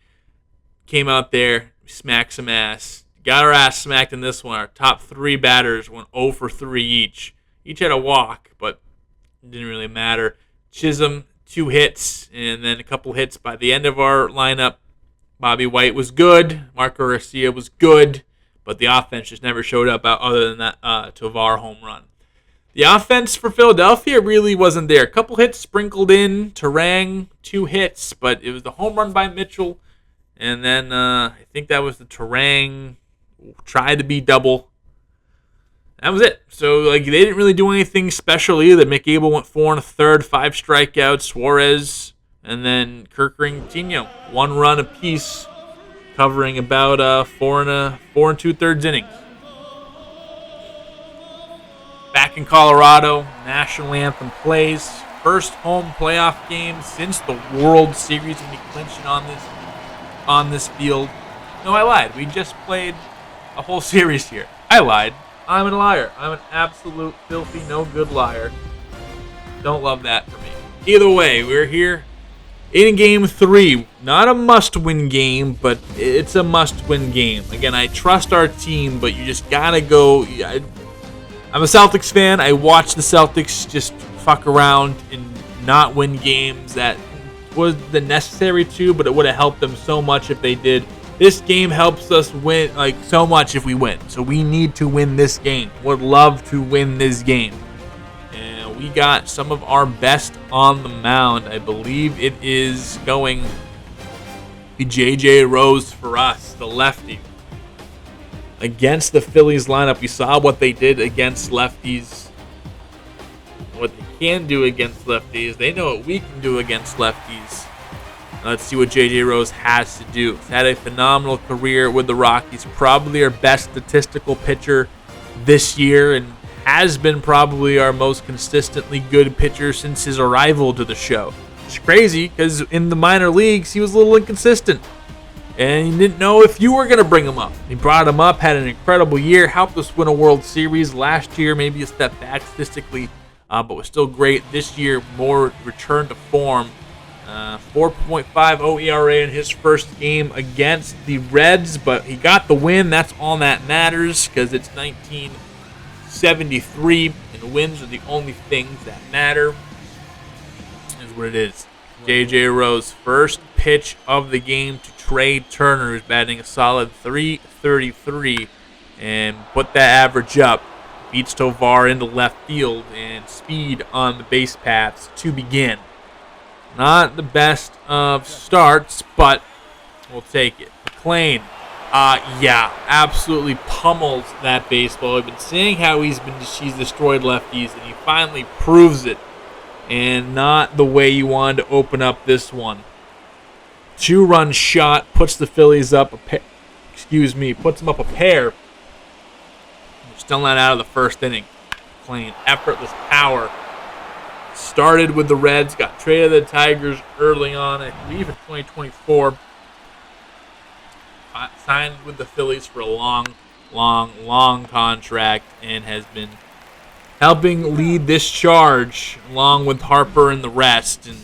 Came out there, smacked some ass. Got our ass smacked in this one. Our top 3 batters went 0 for 3 each. Each had a walk, but it didn't really matter. Chisholm, 2 hits, and then a couple hits by the end of our lineup. Bobby White was good. Marco Garcia was good, but the offense just never showed up other than that Tovar home run. The offense for Philadelphia really wasn't there. A couple hits sprinkled in. Terang, 2 hits, but it was the home run by Mitchell. And then I think that was the Terang tried to be double. That was it. So they didn't really do anything special either. McAble went 4 1/3, 5 strikeouts. Suarez and then Kirk Ringtino, 1 run apiece, covering about 4 2/3 innings. Back in Colorado, national anthem plays. First home playoff game since the World Series will be clinching on this field. No, I lied. We just played a whole series here. I lied. I'm a liar. I'm an absolute filthy, no good liar. Don't love that for me. Either way, we're here in game 3. Not a must-win game, but it's a must-win game. Again, I trust our team, but you just gotta go. I'm a Celtics fan. I watch the Celtics just fuck around and not win games that was the necessary to, but it would have helped them so much if they did. This game helps us win so much if we win. So we need to win this game. Would love to win this game. And we got some of our best on the mound. I believe it is going to be J.J. Rose for us, the lefty. Against the Phillies lineup, we saw what they did against lefties. What they can do against lefties. They know what we can do against lefties. Let's see what J.J. Rose has to do. He's had a phenomenal career with the Rockies. Probably our best statistical pitcher this year, and has been probably our most consistently good pitcher since his arrival to the show. It's crazy because in the minor leagues, he was a little inconsistent. And you didn't know if you were going to bring him up. He brought him up, had an incredible year, helped us win a World Series last year, maybe a step back statistically, but was still great. This year, more return to form. 4.50 ERA in his first game against the Reds, but he got the win. That's all that matters because it's 1973, and wins are the only things that matter. Is what it is. J.J. Rose, first pitch of the game to Trey Turner, who's batting a solid .333, and put that average up. Beats Tovar into left field, and speed on the base paths to begin. Not the best of starts, but we'll take it. McLean, absolutely pummels that baseball. We've been saying how he's destroyed lefties, and he finally proves it. And not the way you wanted to open up this one. 2-run shot puts the Phillies up puts them up a pair. We're still not out of the first inning. McLean, effortless power. Started with the Reds, got traded to the Tigers early on, I believe in 2024. Signed with the Phillies for a long contract, and has been helping lead this charge along with Harper and the rest. And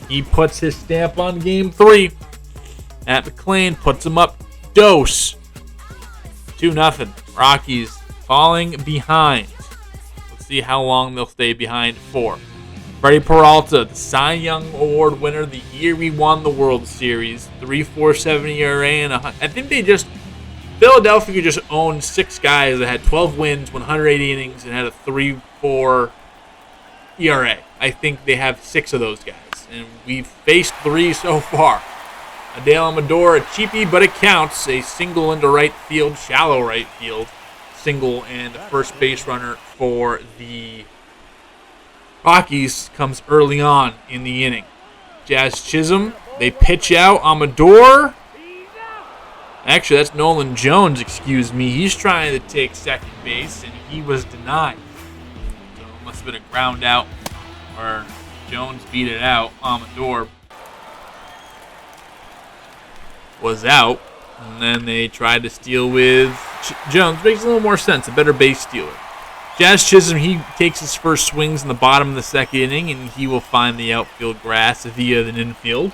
he puts his stamp on game 3. Matt McLean puts him up. Dose. 2-0. Rockies falling behind. Let's see how long they'll stay behind for. Freddie Peralta, the Cy Young Award winner the year we won the World Series. 3.47 ERA, and I think Philadelphia just owned 6 guys that had 12 wins, 180 innings, and had a 3.4 ERA. I think they have 6 of those guys, and we've faced 3 so far. Adele Amador, a cheapie, but it counts. A single into right field, shallow right field. Single and first base runner for the Rockies comes early on in the inning. Jazz Chisholm, they pitch out. Amador. Actually, that's Nolan Jones, excuse me. He's trying to take second base, and he was denied. Must have been a ground out, or Jones beat it out. Amador was out, and then they tried to steal with Jones. Makes a little more sense, a better base stealer. Jazz Chisholm, he takes his first swings in the bottom of the second inning, and he will find the outfield grass via the infield.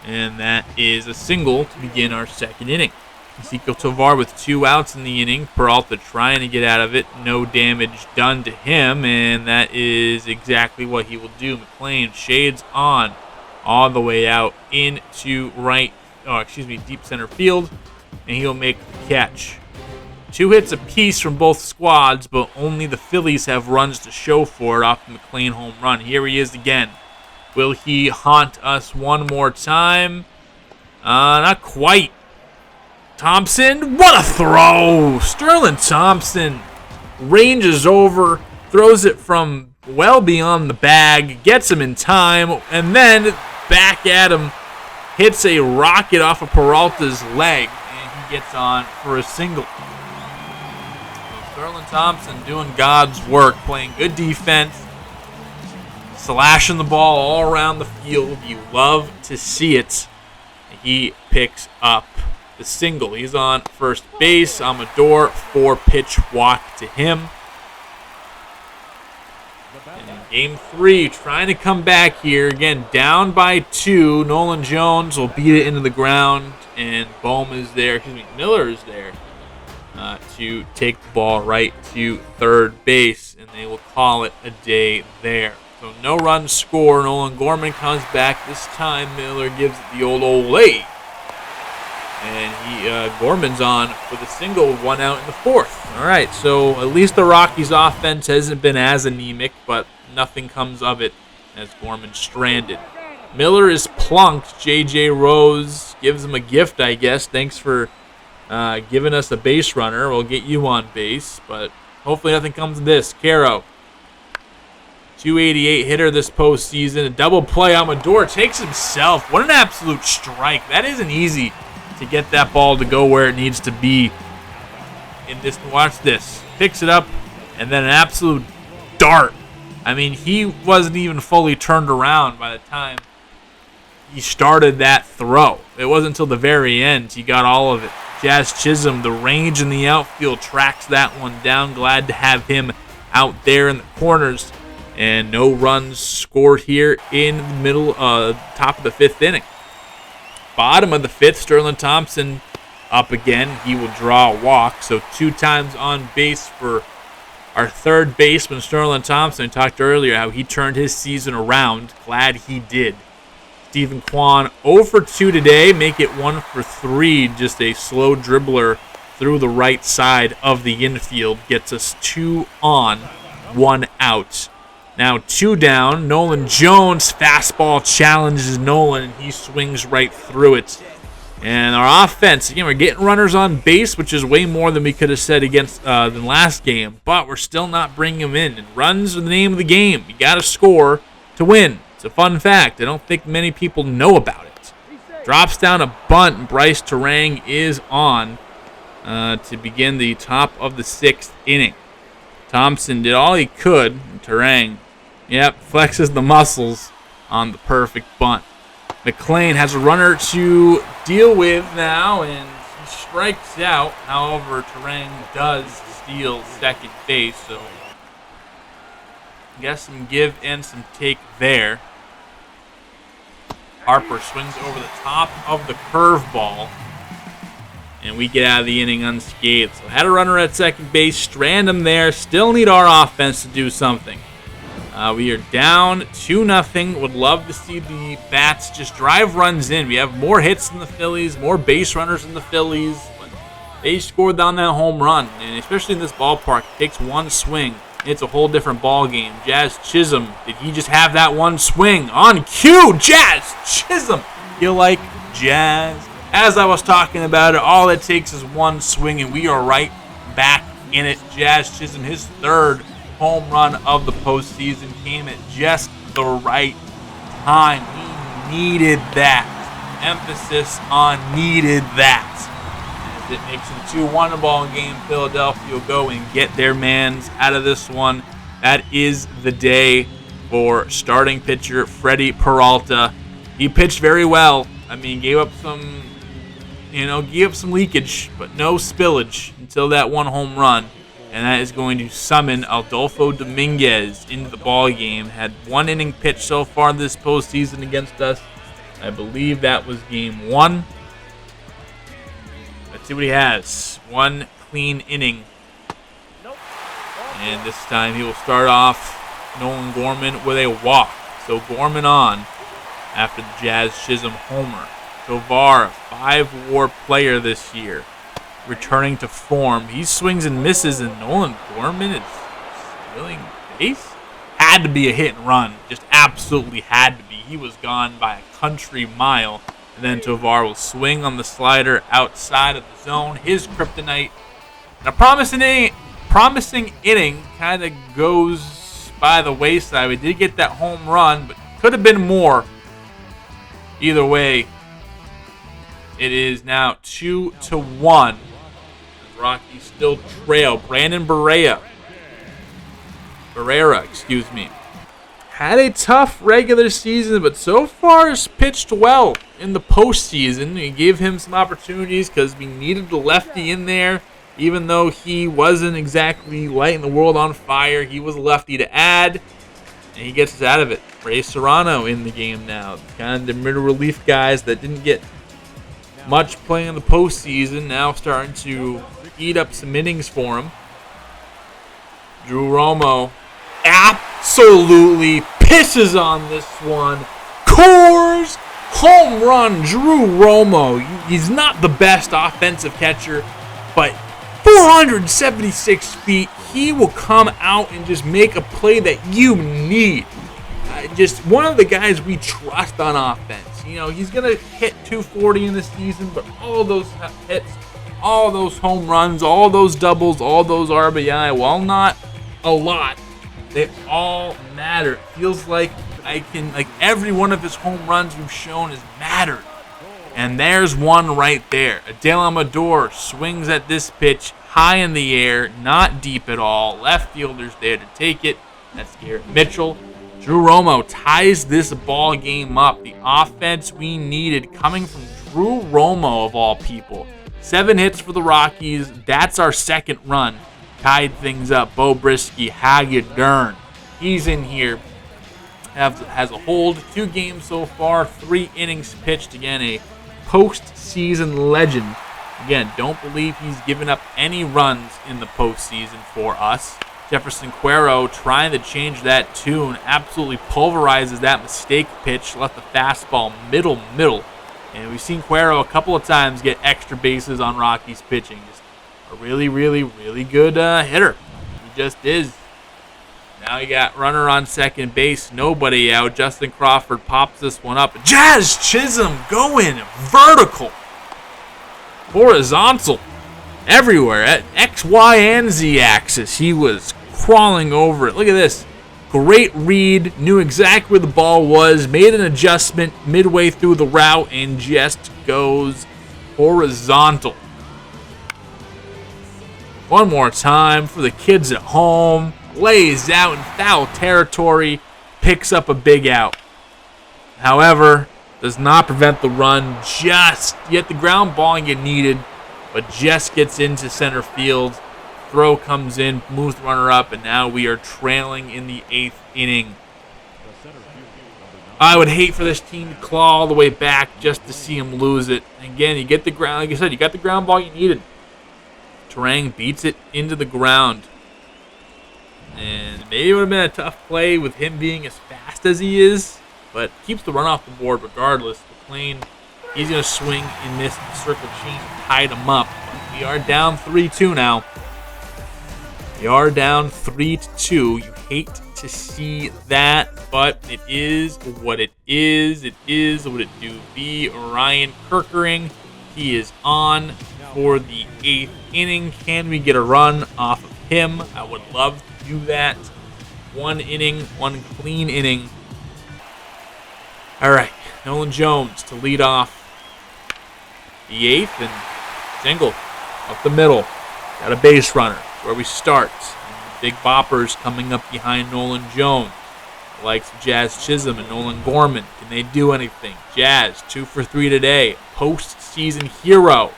And that is a single to begin our second inning. Ezequiel Tovar with 2 outs in the inning. Peralta trying to get out of it. No damage done to him, and that is exactly what he will do. McLean shades on all the way out into deep center field, and he'll make the catch. 2 hits apiece from both squads, but only the Phillies have runs to show for it off the McLean home run. Here he is again. Will he haunt us one more time? Not quite. Thompson, what a throw! Sterling Thompson ranges over, throws it from well beyond the bag, gets him in time, and then back at him, hits a rocket off of Peralta's leg, and he gets on for a single. So Sterling Thompson doing God's work, playing good defense, slashing the ball all around the field. You love to see it. He picks up the single. He's on first base. Amador, 4-pitch walk to him. And in game 3, trying to come back here. Again, down by 2. Nolan Jones will beat it into the ground, and Miller is there to take the ball right to third base, and they will call it a day there. So no run score. Nolan Gorman comes back. This time Miller gives it the old Olay. And Gorman's on for the single, 1 out in the 4th. All right, so at least the Rockies' offense hasn't been as anemic, but nothing comes of it as Gorman's stranded. Miller is plunked. J.J. Rose gives him a gift, I guess. Thanks for giving us a base runner. We'll get you on base, but hopefully nothing comes of this. Caro, 288 hitter this postseason. A double play. Amador takes himself. What an absolute strike. That isn't easy to get that ball to go where it needs to be. Watch this. Picks it up, and then an absolute dart. I mean, he wasn't even fully turned around by the time he started that throw. It wasn't until the very end he got all of it. Jazz Chisholm, the range in the outfield, tracks that one down. Glad to have him out there in the corners. And no runs scored here in the middle, top of the 5th inning. Bottom of the 5th, Sterling Thompson up again. He will draw a walk. So 2 times on base for our third baseman, Sterling Thompson. I talked earlier how he turned his season around. Glad he did. Stephen Kwan 0 for 2 today. Make it 1 for 3. Just a slow dribbler through the right side of the infield. Gets us 2 on, 1 out. Now 2 down. Nolan Jones, fastball challenges Nolan, and he swings right through it. And our offense, again, we're getting runners on base, which is way more than we could have said against than last game. But we're still not bringing them in. And runs are the name of the game. You got to score to win. It's a fun fact. I don't think many people know about it. Drops down a bunt, and Bryce Terang is on to begin the top of the 6th inning. Thompson did all he could. And Terang, flexes the muscles on the perfect bunt. McLean has a runner to deal with now, and he strikes out. However, Terang does steal second base, so I guess some give and some take there. Harper swings over the top of the curveball, and we get out of the inning unscathed. So had a runner at second base, strand him there. Still need our offense to do something. We are down 2-0. Would love to see the bats just drive runs in. We have more hits than the Phillies, more base runners than the Phillies. But they scored down that home run, and especially in this ballpark, it takes one swing. It's a whole different ball game. Jazz Chisholm, did he just have that one swing? On cue, Jazz Chisholm. You like Jazz? As I was talking about it, all it takes is one swing, and we are right back in it. Jazz Chisholm, his 3rd home run of the postseason, came at just the right time. He needed that. Emphasis on needed that. As it makes it a 2-1 ball game, Philadelphia will go and get their mans out of this one. That is the day for starting pitcher Freddie Peralta. He pitched very well. I mean, gave up some leakage, but no spillage until that one home run. And that is going to summon Adolfo Dominguez into the ball game. Had one inning pitched so far this postseason against us. I believe that was game 1. Let's see what he has. One clean inning. And this time he will start off Nolan Gorman with a walk. So Gorman on after the Jazz Chisholm homer. Tovar, 5-WAR player this year, returning to form. He swings and misses, and Nolan Gorman is stealing base. Had to be a hit and run. Just absolutely had to be. He was gone by a country mile. And then Tovar will swing on the slider outside of the zone. His kryptonite. And a promising inning kind of goes by the wayside. We did get that home run, but could have been more. Either way, it is now 2-1. The Rockies still trail. Brandon Barrera, had a tough regular season, but so far has pitched well in the postseason. We gave him some opportunities because we needed the lefty in there. Even though he wasn't exactly lighting the world on fire, he was a lefty to add, and he gets us out of it. Ray Serrano in the game now. Kind of the middle relief guys that didn't get much play in the postseason now starting to eat up some innings for him. Drew Romo absolutely pisses on this one. Coors home run, Drew Romo. He's not the best offensive catcher, but 476 feet, he will come out and just make a play that you need. Just one of the guys we trust on offense. You know, he's going to hit 240 in the season, but all those hits, all those home runs, all those doubles, all those RBI, while not a lot, they all matter. It feels like every one of his home runs we've shown has mattered. And there's one right there. Adele Amador swings at this pitch high in the air, not deep at all. Left fielder's there to take it. That's Garrett Mitchell. Drew Romo ties this ball game up. The offense we needed coming from Drew Romo, of all people. 7 hits for the Rockies. That's our second run. Tied things up. Bo Brisky, how you darn. He's in here. Has a hold. 2 games so far. 3 innings pitched. Again, a postseason legend. Again, don't believe he's given up any runs in the postseason for us. Jefferson Cuero trying to change that tune. Absolutely pulverizes that mistake pitch. Left the fastball middle. And we've seen Cuero a couple of times get extra bases on Rockies pitching. Just a really, really, really good hitter. He just is. Now you got runner on second base. Nobody out. Justin Crawford pops this one up. Jazz Chisholm going vertical. Horizontal. Everywhere. At X, Y, and Z axis. He was crawling over it. Look at this. Great read. Knew exactly where the ball was. Made an adjustment midway through the route and just goes horizontal. One more time for the kids at home. Lays out in foul territory. Picks up a big out. However, does not prevent the run. Just get the ground ball you needed, but just gets into center field. Throw comes in, moves the runner up, and now we are trailing in the 8th inning. I would hate for this team to claw all the way back just to see him lose it. Again, you get the ground, like I said, you got the ground ball you needed. Terang beats it into the ground. And maybe it would have been a tough play with him being as fast as he is, but keeps the run off the board regardless. McLean, he's going to swing and miss the circle change and tied him up. But we are down 3-2 now. We are down 3-2. You hate to see that, but it is what it is. It is what it do be. Ryan Kirkering, he is on for the 8th inning. Can we get a run off of him? I would love to do that. 1 inning, 1 clean inning. All right, Nolan Jones to lead off the 8th, and single up the middle. Got a base runner where we start. Big boppers coming up behind Nolan Jones. The likes of Jazz Chisholm and Nolan Gorman. Can they do anything? Jazz, 2 for 3 today. Postseason hero.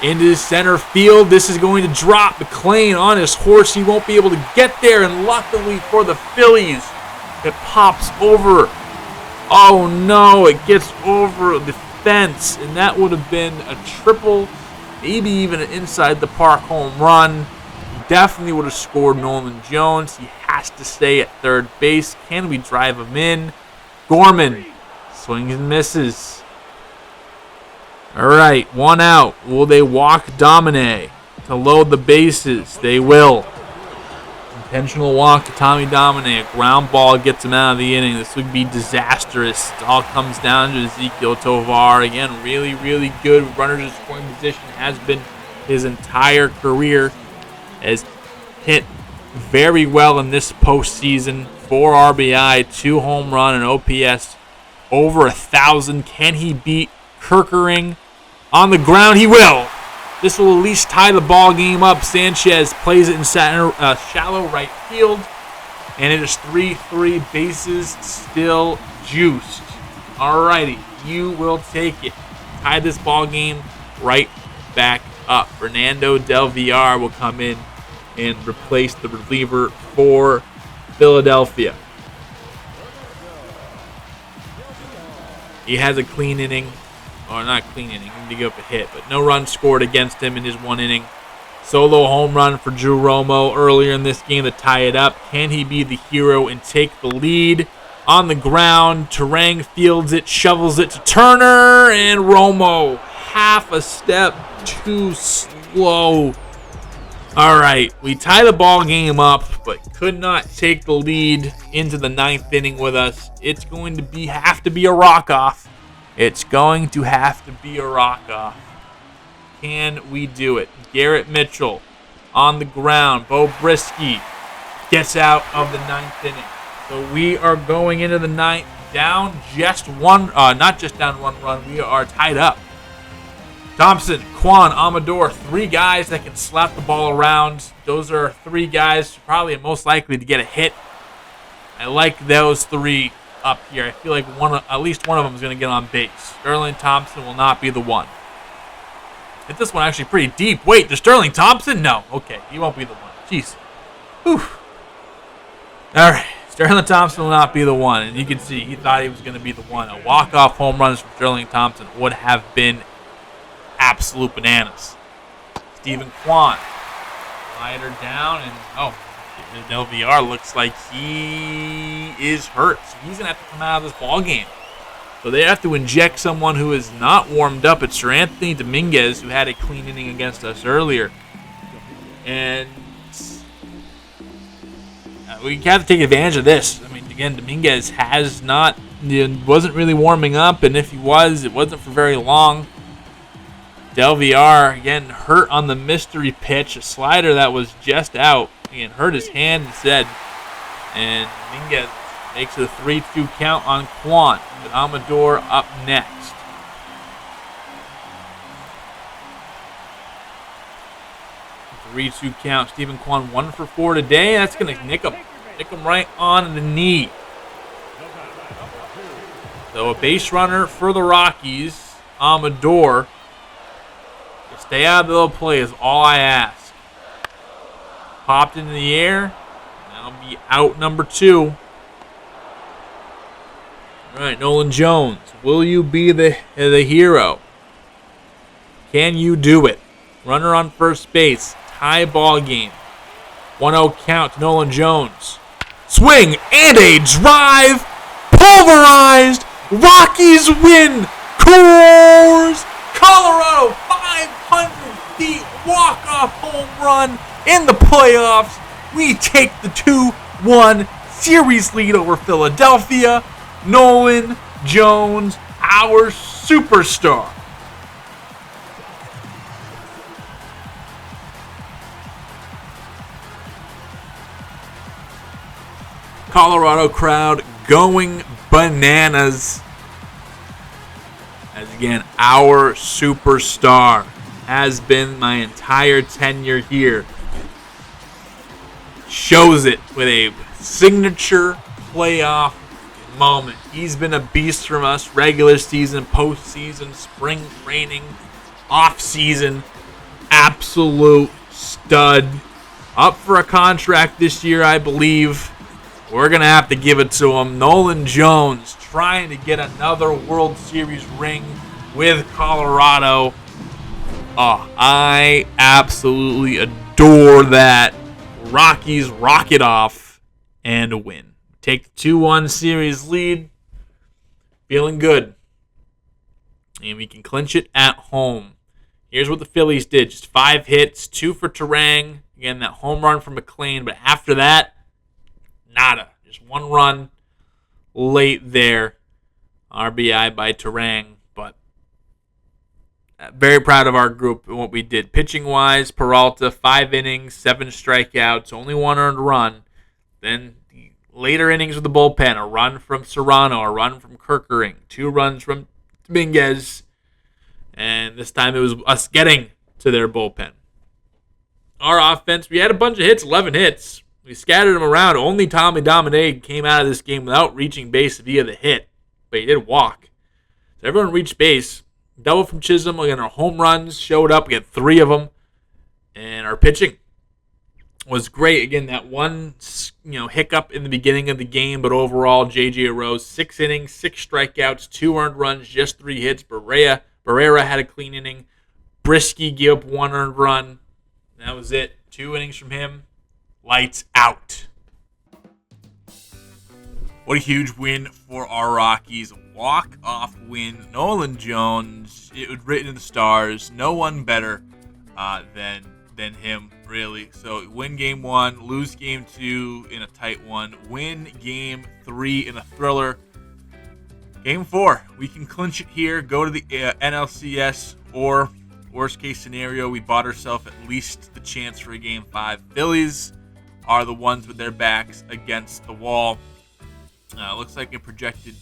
Into center field. This is going to drop. McClain on his horse. He won't be able to get there. And luckily for the Phillies, it pops over. Oh no, it gets over the fence. And that would have been a triple, maybe even an inside the park home run. Definitely would have scored Nolan Jones. He has to stay at third base. Can we drive him in? Gorman swings and misses. All right, 1 out. Will they walk Domine to load the bases? They will. Intentional walk to Tommy Domine. A ground ball gets him out of the inning. This would be disastrous. It all comes down to Ezequiel Tovar. Again, really, really good runners in scoring position. Has been his entire career. Has hit very well in this postseason. 4 RBI, 2 home run, and OPS over 1,000. Can he beat Kerkering? On the ground, he will. This will at least tie the ball game up. Sanchez plays it in shallow right field, and it is 3-3. Bases still juiced. Alrighty, you will take it. Tie this ball game right back up. Fernando Del Villar will come in and replace the reliever for Philadelphia. He has a clean inning. Or not clean inning, he did give up a hit, but no runs scored against him in his 1 inning. Solo home run for Drew Romo earlier in this game to tie it up. Can he be the hero and take the lead? On the ground, Terang fields it, shovels it to Turner, and Romo half a step too slow. All right, we tie the ball game up, but could not take the lead into the 9th inning with us. It's going to have to be a rock-off. It's going to have to be a rock-off. Can we do it? Garrett Mitchell on the ground. Bo Brisky gets out of the 9th inning. So we are going into the 9th down just one, not just down 1 run. We are tied up. Thompson, Kwan, Amador, 3 guys that can slap the ball around. Those are 3 guys probably most likely to get a hit. I like those 3 up here. I feel like at least one of them is going to get on base. Sterling Thompson will not be the one. Hit this one actually pretty deep. Wait, does Sterling Thompson? No. Okay, he won't be the one. Jeez. Whew. All right, Sterling Thompson will not be the one. And you can see he thought he was going to be the one. A walk-off home run from Sterling Thompson would have been absolute bananas. Stephen Kwan. Slider down and, Del Villar looks like he is hurt. So he's going to have to come out of this ball game. So they have to inject someone who is not warmed up. It's Sir Anthony Dominguez, who had a clean inning against us earlier. And we have to take advantage of this. I mean, again, Dominguez wasn't really warming up. And if he was, it wasn't for very long. Del Villar, again, hurt on the mystery pitch. A slider that was just out. Again, hurt his hand instead. And Dominguez makes a 3-2 count on Kwan. With Amador up next. A 3-2 count. Stephen Kwan 1 for 4 today. That's going to nick him right on the knee. So a base runner for the Rockies. Amador. Stay out of the little play is all I ask. Popped into the air. That'll be out number 2. All right, Nolan Jones. Will you be the hero? Can you do it? Runner on first base. Tie ball game. 1-0 count to Nolan Jones. Swing and a drive. Pulverized. Rockies win. Coors. Colorado 500 feet walk-off home run in the playoffs. We take the 2-1 series lead over Philadelphia. Nolan Jones, our superstar. Colorado crowd going bananas. As again, our superstar has been my entire tenure here. shows it with a signature playoff moment. He's been a beast from us, regular season, postseason, spring training, off season, absolute stud. Up for a contract this year, I believe. We're going to have to give it to him. Nolan Jones trying to get another World Series ring with Colorado. Oh, I absolutely adore that. Rockies rock it off and win. Take the 2-1 series lead. Feeling good. And we can clinch it at home. Here's what the Phillies did. Just 5 hits, 2 for Terang. Again, that home run from McLean. But after that, nada. Just 1 run late there. RBI by Terang. But very proud of our group and what we did. Pitching-wise, Peralta, 5 innings, 7 strikeouts, only 1 earned run. Then the later innings with the bullpen, a run from Serrano, a run from Kerkering, 2 runs from Dominguez. And this time it was us getting to their bullpen. Our offense, we had a bunch of hits, 11 hits. We scattered them around. Only Tommy Dominic came out of this game without reaching base via the hit. But he did walk. So everyone reached base. Double from Chisholm. Again, our home runs showed up. We had 3 of them. And our pitching was great. Again, that one hiccup in the beginning of the game. But overall, J.J. Rose, 6 innings, 6 strikeouts, 2 earned runs, just 3 hits. Barrera had a clean inning. Brisky gave up 1 earned run. That was it. 2 innings from him. Lights out. What a huge win for our Rockies. Walk-off win. Nolan Jones. It was written in the stars. No one better than him, really. So win game 1, lose game 2 in a tight one. Win game 3 in a thriller. Game 4, we can clinch it here, go to the NLCS, or worst case scenario, we bought ourselves at least the chance for a Game 5. Phillies are the ones with their backs against the wall. Looks like in projected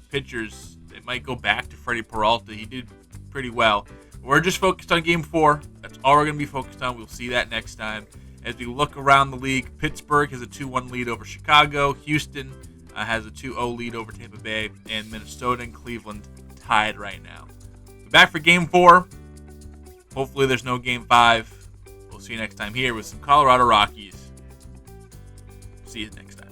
pitchers, it might go back to Freddie Peralta. He did pretty well. We're just focused on Game 4. That's all we're going to be focused on. We'll see that next time. As we look around the league, Pittsburgh has a 2-1 lead over Chicago. Houston has a 2-0 lead over Tampa Bay. And Minnesota and Cleveland tied right now. We're back for Game 4. Hopefully there's no Game 5. We'll see you next time here with some Colorado Rockies. See you next time.